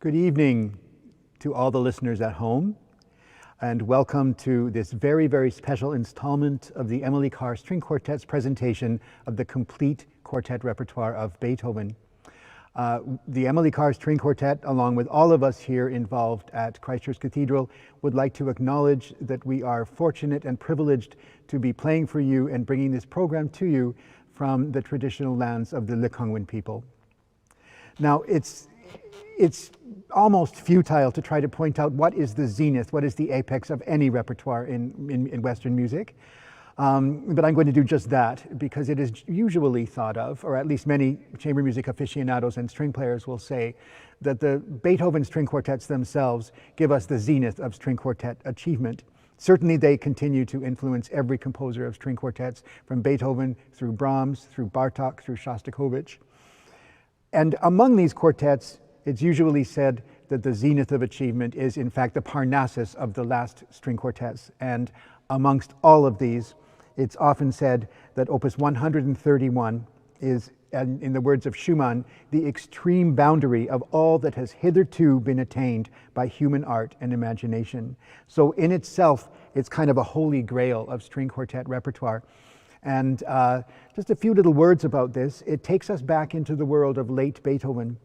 Good evening to all the listeners at home, and welcome to this very, very special installment of the Emily Carr String Quartet's presentation of the complete quartet repertoire of Beethoven. The Emily Carr String Quartet, along with all of us here involved at Christchurch Cathedral, would like to acknowledge that we are fortunate and privileged to be playing for you and bringing this program to you from the traditional lands of the Lekongwen people. Now, it's almost futile to try to point out what is the zenith, what is the apex of any repertoire in Western music. But I'm going to do just that because it is usually thought of, or at least many chamber music aficionados and string players will say, that the Beethoven string quartets themselves give us the zenith of string quartet achievement. Certainly they continue to influence every composer of string quartets, from Beethoven through Brahms, through Bartók, through Shostakovich. And among these quartets, it's usually said that the zenith of achievement is in fact the Parnassus of the last string quartets. And amongst all of these, it's often said that Opus 131 is, in the words of Schumann, the extreme boundary of all that has hitherto been attained by human art and imagination. So in itself, it's kind of a holy grail of string quartet repertoire. And just a few little words about this. It takes us back into the world of late Beethoven.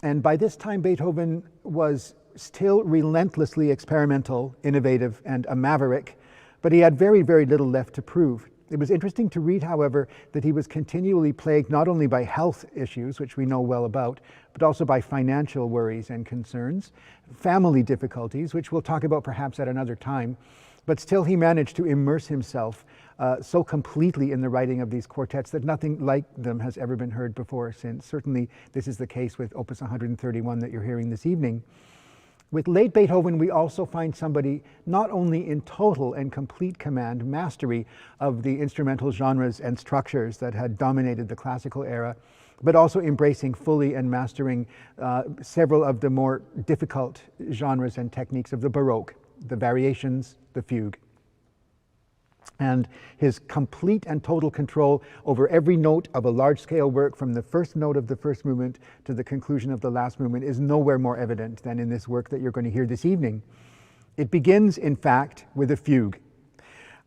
And by this time, Beethoven was still relentlessly experimental, innovative, and a maverick, but he had very, very little left to prove. It was interesting to read, however, that he was continually plagued not only by health issues, which we know well about, but also by financial worries and concerns, family difficulties, which we'll talk about perhaps at another time. But still he managed to immerse himself so completely in the writing of these quartets that nothing like them has ever been heard before since. Certainly this is the case with Opus 131 that you're hearing this evening. With late Beethoven, we also find somebody not only in total and complete command, mastery of the instrumental genres and structures that had dominated the classical era, but also embracing fully and mastering several of the more difficult genres and techniques of the Baroque, the variations, the fugue. And his complete and total control over every note of a large-scale work from the first note of the first movement to the conclusion of the last movement is nowhere more evident than in this work that you're going to hear this evening. It begins, in fact, with a fugue.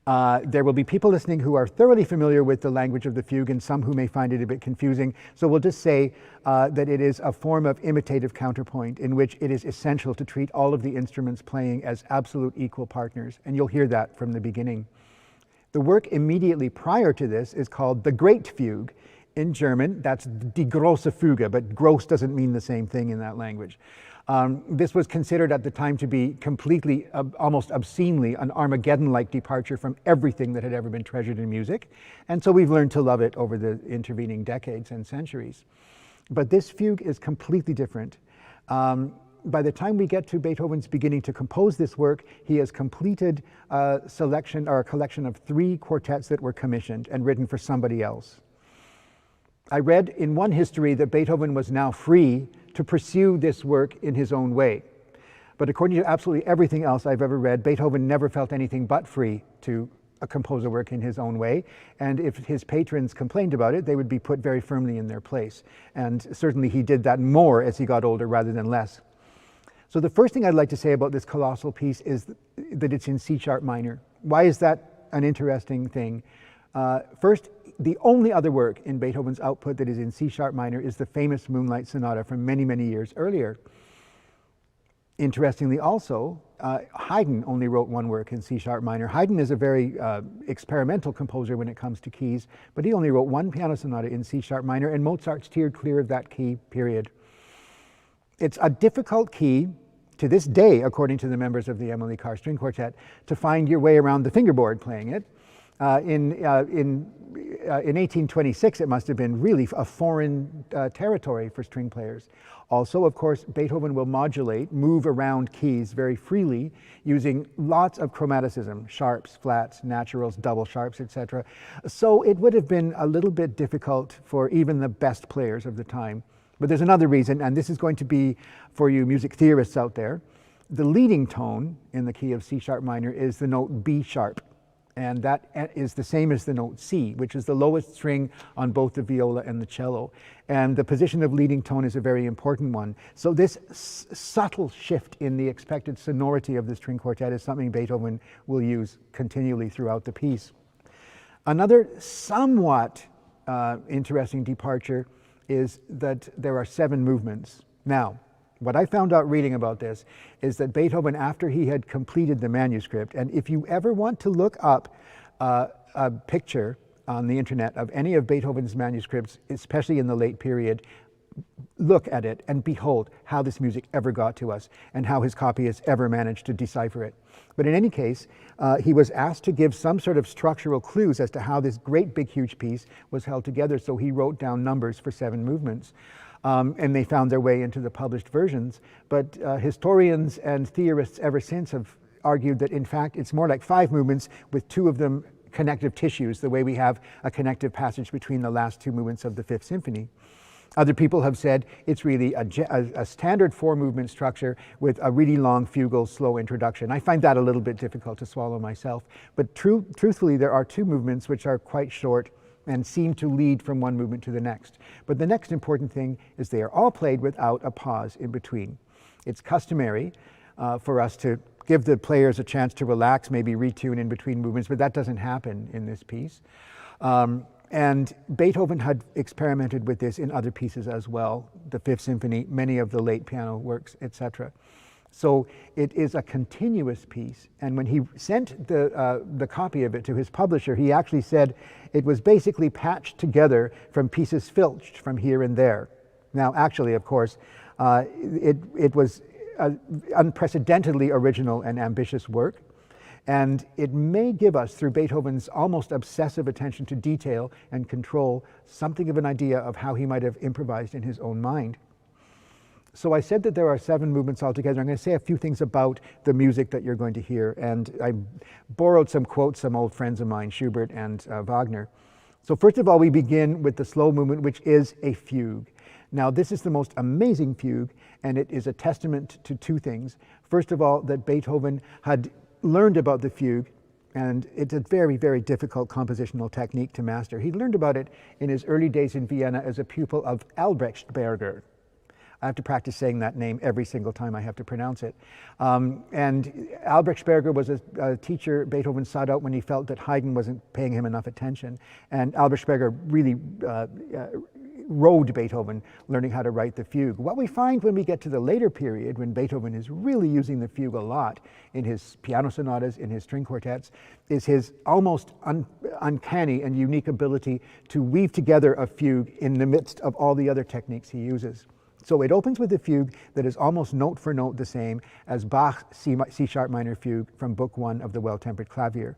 There will be people listening who are thoroughly familiar with the language of the fugue and some who may find it a bit confusing. So we'll just say that it is a form of imitative counterpoint in which it is essential to treat all of the instruments playing as absolute equal partners. And you'll hear that from the beginning. The work immediately prior to this is called the Great Fugue. In German, that's Die große Fuge, but gross doesn't mean the same thing in that language. This was considered at the time to be completely, almost obscenely, an Armageddon-like departure from everything that had ever been treasured in music. And so we've learned to love it over the intervening decades and centuries. But this fugue is completely different. By the time we get to Beethoven's beginning to compose this work, he has completed a selection or a collection of 3 quartets that were commissioned and written for somebody else. I read in one history that Beethoven was now free to pursue this work in his own way. But according to absolutely everything else I've ever read, Beethoven never felt anything but free to compose a work in his own way. And if his patrons complained about it, they would be put very firmly in their place. And certainly he did that more as he got older rather than less. So the first thing I'd like to say about this colossal piece is that it's in C-sharp minor. Why is that an interesting thing? First, the only other work in Beethoven's output that is in C-sharp minor is the famous Moonlight Sonata from many, many years earlier. Interestingly also, Haydn only wrote one work in C-sharp minor. Haydn is a very experimental composer when it comes to keys, but he only wrote one piano sonata in C-sharp minor, and Mozart steered clear of that key, period. It's a difficult key to this day, according to the members of the Emily Carr String Quartet, to find your way around the fingerboard playing it. In 1826, it must have been really a foreign territory for string players. Also, of course, Beethoven will modulate, move around keys very freely using lots of chromaticism, sharps, flats, naturals, double sharps, etc. So it would have been a little bit difficult for even the best players of the time. But there's another reason, and this is going to be for you music theorists out there. The leading tone in the key of C-sharp minor is the note B sharp. And that is the same as the note C, which is the lowest string on both the viola and the cello. And the position of leading tone is a very important one. So this subtle shift in the expected sonority of the string quartet is something Beethoven will use continually throughout the piece. Another somewhat interesting departure is that there are 7 movements. Now, what I found out reading about this is that Beethoven, after he had completed the manuscript, and if you ever want to look up a picture on the internet of any of Beethoven's manuscripts, especially in the late period, look at it and behold how this music ever got to us and how his copyists ever managed to decipher it. But in any case, he was asked to give some sort of structural clues as to how this great big huge piece was held together, so he wrote down numbers for 7 movements. And they found their way into the published versions. But historians and theorists ever since have argued that in fact it's more like 5 movements with 2 of them connective tissues, the way we have a connective passage between the last 2 movements of the Fifth Symphony. Other people have said it's really a standard 4-movement structure with a really long fugal slow introduction. I find that a little bit difficult to swallow myself, but truthfully there are 2 movements which are quite short and seem to lead from one movement to the next. But the next important thing is they are all played without a pause in between. It's customary for us to give the players a chance to relax, maybe retune in between movements, but that doesn't happen in this piece. And Beethoven had experimented with this in other pieces as well, the Fifth Symphony, many of the late piano works, etc. So it is a continuous piece, and when he sent the copy of it to his publisher, he actually said it was basically patched together from pieces filched from here and there. Now, actually, of course, it was unprecedentedly original and ambitious work, and it may give us, through Beethoven's almost obsessive attention to detail and control, something of an idea of how he might have improvised in his own mind. So I said that there are 7 movements altogether. I'm going to say a few things about the music that you're going to hear, and I borrowed some quotes from old friends of mine, Schubert and Wagner. So first of all, we begin with the slow movement, which is a fugue. Now, this is the most amazing fugue, and it is a testament to 2 things. First of all, that Beethoven had learned about the fugue, and it's a very, very difficult compositional technique to master. He learned about it in his early days in Vienna as a pupil of Albrechtsberger. I have to practice saying that name every single time I have to pronounce it. And Albrechtsberger was a teacher Beethoven sought out when he felt that Haydn wasn't paying him enough attention. And Albrechtsberger really rode Beethoven learning how to write the fugue. What we find when we get to the later period, when Beethoven is really using the fugue a lot in his piano sonatas, in his string quartets, is his almost uncanny and unique ability to weave together a fugue in the midst of all the other techniques he uses. So it opens with a fugue that is almost note for note the same as Bach's C-sharp minor fugue from Book 1 of the Well-Tempered Clavier.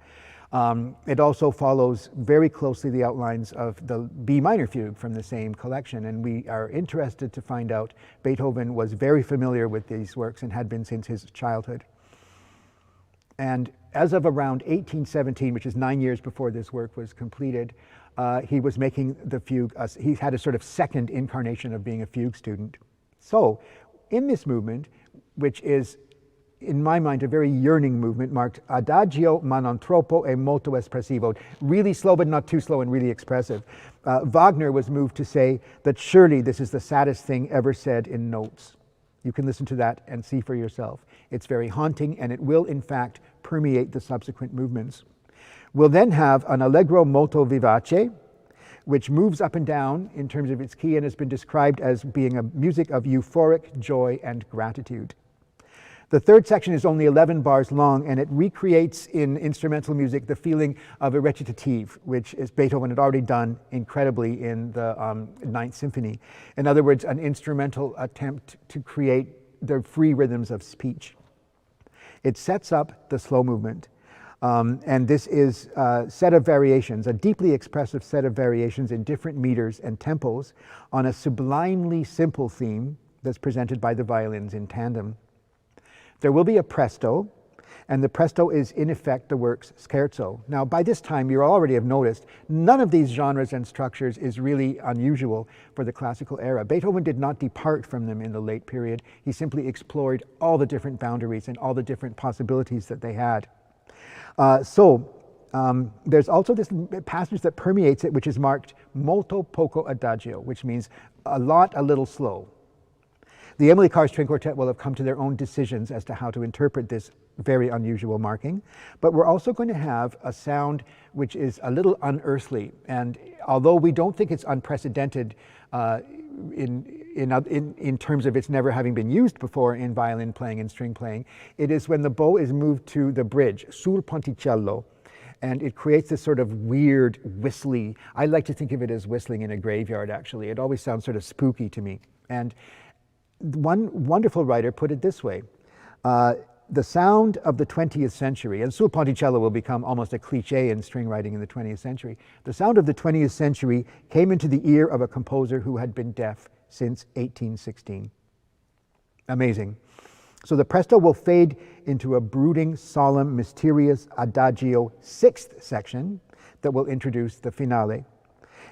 It also follows very closely the outlines of the B minor fugue from the same collection, and we are interested to find out Beethoven was very familiar with these works and had been since his childhood. And as of around 1817, which is 9 years before this work was completed, he was making the fugue, he had a sort of second incarnation of being a fugue student. So in this movement, which is in my mind a very yearning movement marked adagio ma non troppo e molto espressivo, really slow but not too slow and really expressive, Wagner was moved to say that surely this is the saddest thing ever said in notes. You can listen to that and see for yourself. It's very haunting, and it will in fact permeate the subsequent movements. We'll then have an allegro molto vivace, which moves up and down in terms of its key and has been described as being a music of euphoric joy and gratitude. The third section is only 11 bars long, and it recreates in instrumental music the feeling of a recitative, which is Beethoven had already done incredibly in the Ninth Symphony. In other words, an instrumental attempt to create the free rhythms of speech. It sets up the slow movement. And this is a set of variations, a deeply expressive set of variations in different meters and tempos on a sublimely simple theme that's presented by the violins in tandem. There will be a presto, and the presto is in effect the work's scherzo. Now, by this time, you already have noticed, none of these genres and structures is really unusual for the classical era. Beethoven did not depart from them in the late period. He simply explored all the different boundaries and all the different possibilities that they had. So There's also this passage that permeates it, which is marked molto poco adagio, which means a lot, a little slow. The Emily Carr String Quartet will have come to their own decisions as to how to interpret this very unusual marking, but we're also going to have a sound which is a little unearthly, and although we don't think it's unprecedented in terms of its never having been used before in violin playing and string playing, it is when the bow is moved to the bridge, sul ponticello, and it creates this sort of weird whistly, I like to think of it as whistling in a graveyard actually. It always sounds sort of spooky to me. And one wonderful writer put it this way, the sound of the 20th century, and sul ponticello will become almost a cliche in string writing in the 20th century, the sound of the 20th century came into the ear of a composer who had been deaf since 1816. Amazing. So the Presto will fade into a brooding, solemn, mysterious adagio sixth section that will introduce the finale.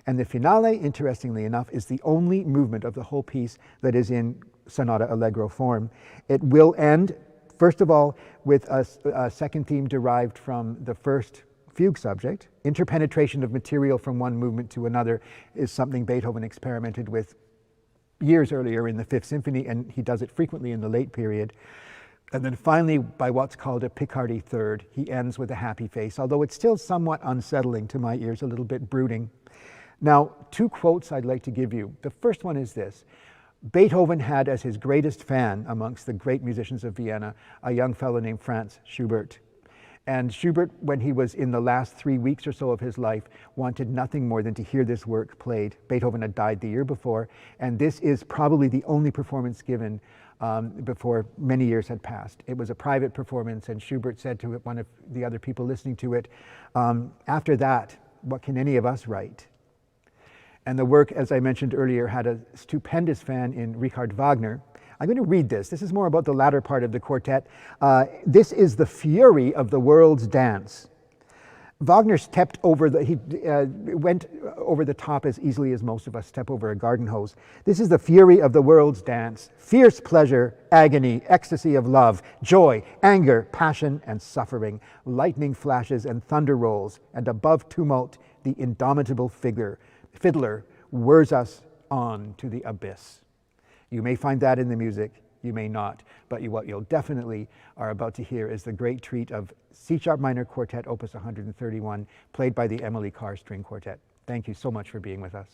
And the finale, interestingly enough, is the only movement of the whole piece that is in sonata allegro form. It will end, first of all, with a second theme derived from the first fugue subject. Interpenetration of material from one movement to another is something Beethoven experimented with years earlier in the Fifth Symphony, and he does it frequently in the late period. And then finally, by what's called a Picardy third, he ends with a happy face, although it's still somewhat unsettling to my ears, a little bit brooding. Now, two quotes I'd like to give you. The first one is this. Beethoven had as his greatest fan amongst the great musicians of Vienna a young fellow named Franz Schubert. And Schubert, when he was in the last 3 weeks or so of his life, wanted nothing more than to hear this work played. Beethoven had died the year before, and this is probably the only performance given before many years had passed. It was a private performance, and Schubert said to one of the other people listening to it, after that, what can any of us write? And the work, as I mentioned earlier, had a stupendous fan in Richard Wagner. I'm going to read this. This is more about the latter part of the quartet. This is the fury of the world's dance. Wagner stepped over he went over the top as easily as most of us step over a garden hose. This is the fury of the world's dance. Fierce pleasure, agony, ecstasy of love, joy, anger, passion, and suffering. Lightning flashes and thunder rolls, and above tumult, the indomitable fiddler whirs us on to the abyss. You may find that in the music, you may not, but what you'll definitely are about to hear is the great treat of C-sharp minor quartet opus 131, played by the Emily Carr String Quartet. Thank you so much for being with us.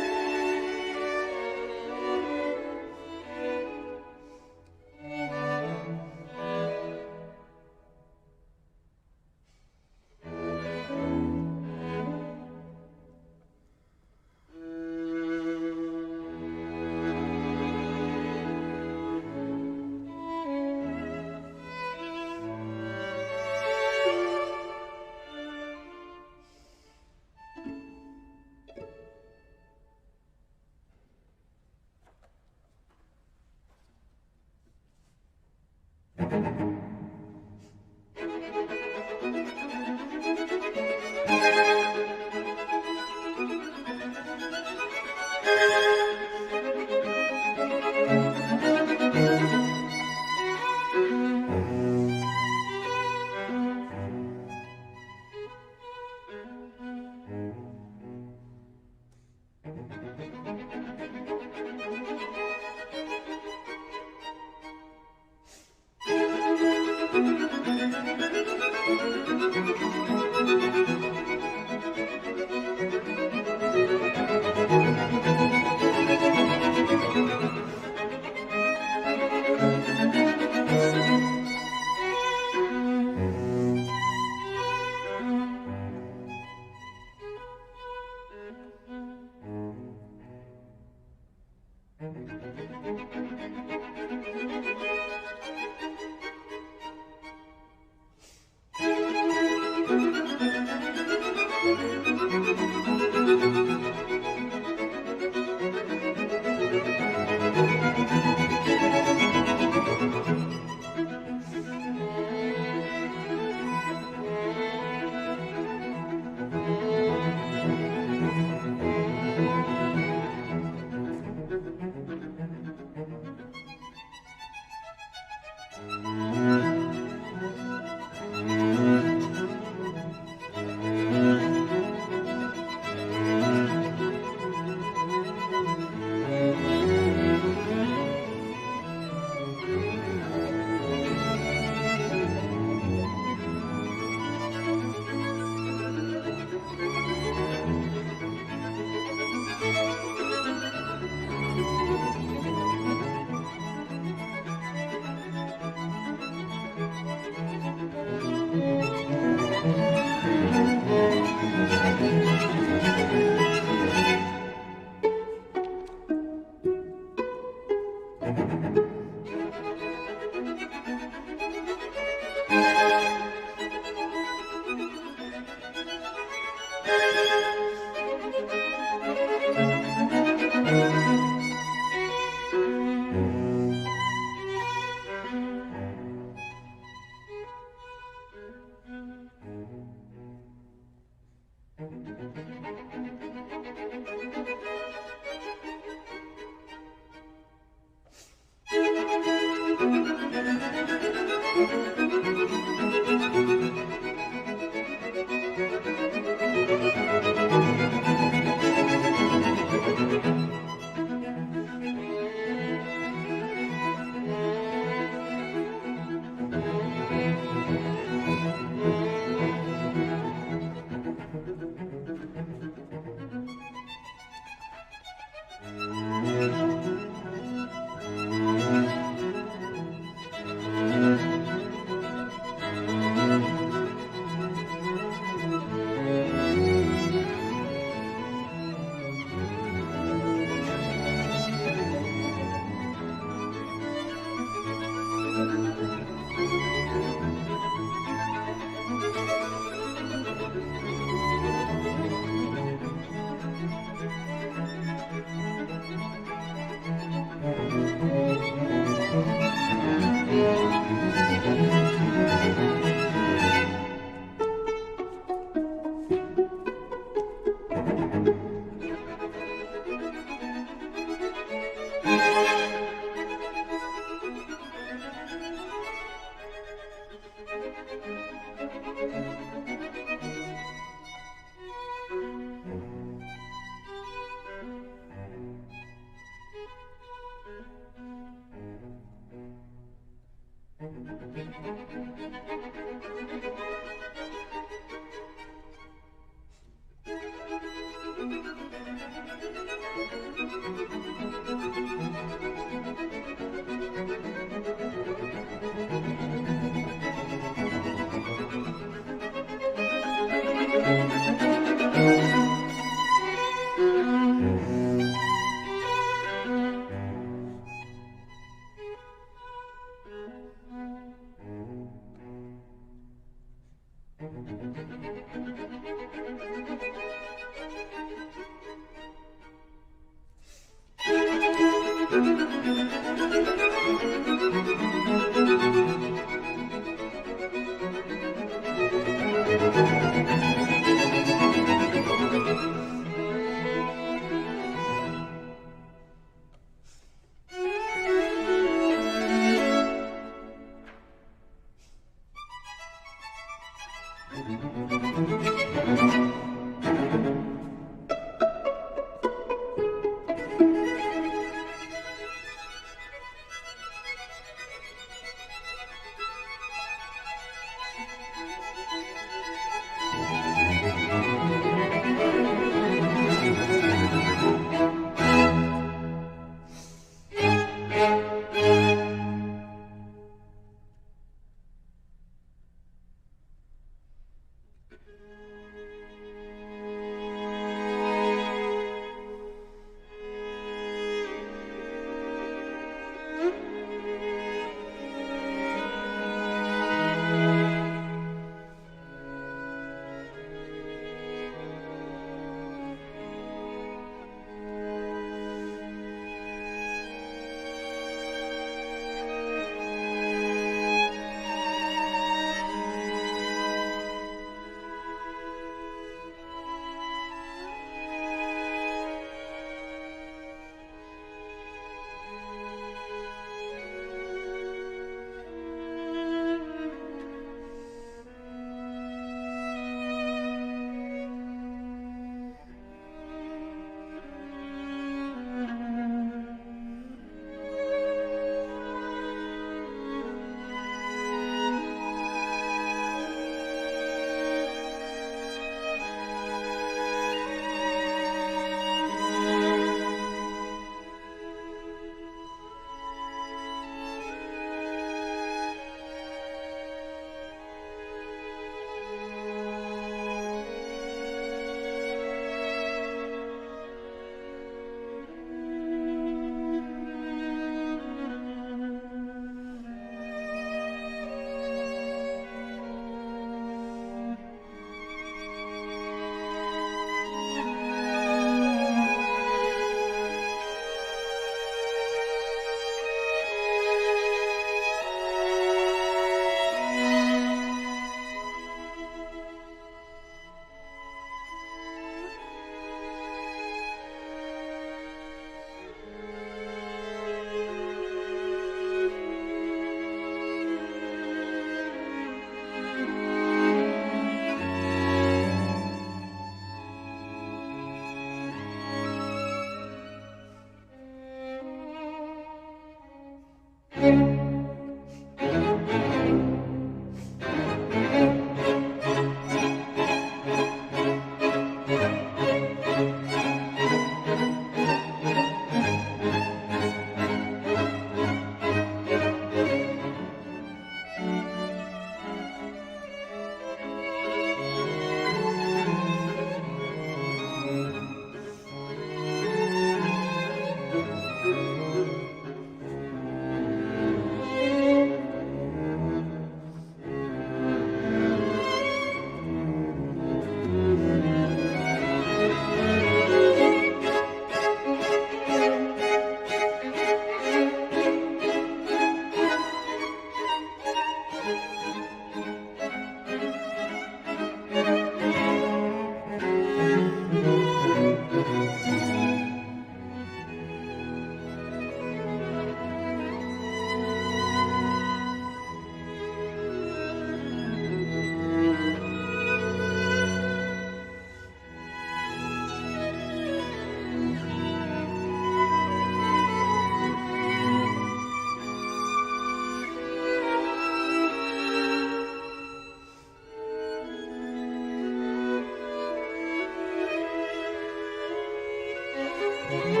Thank you.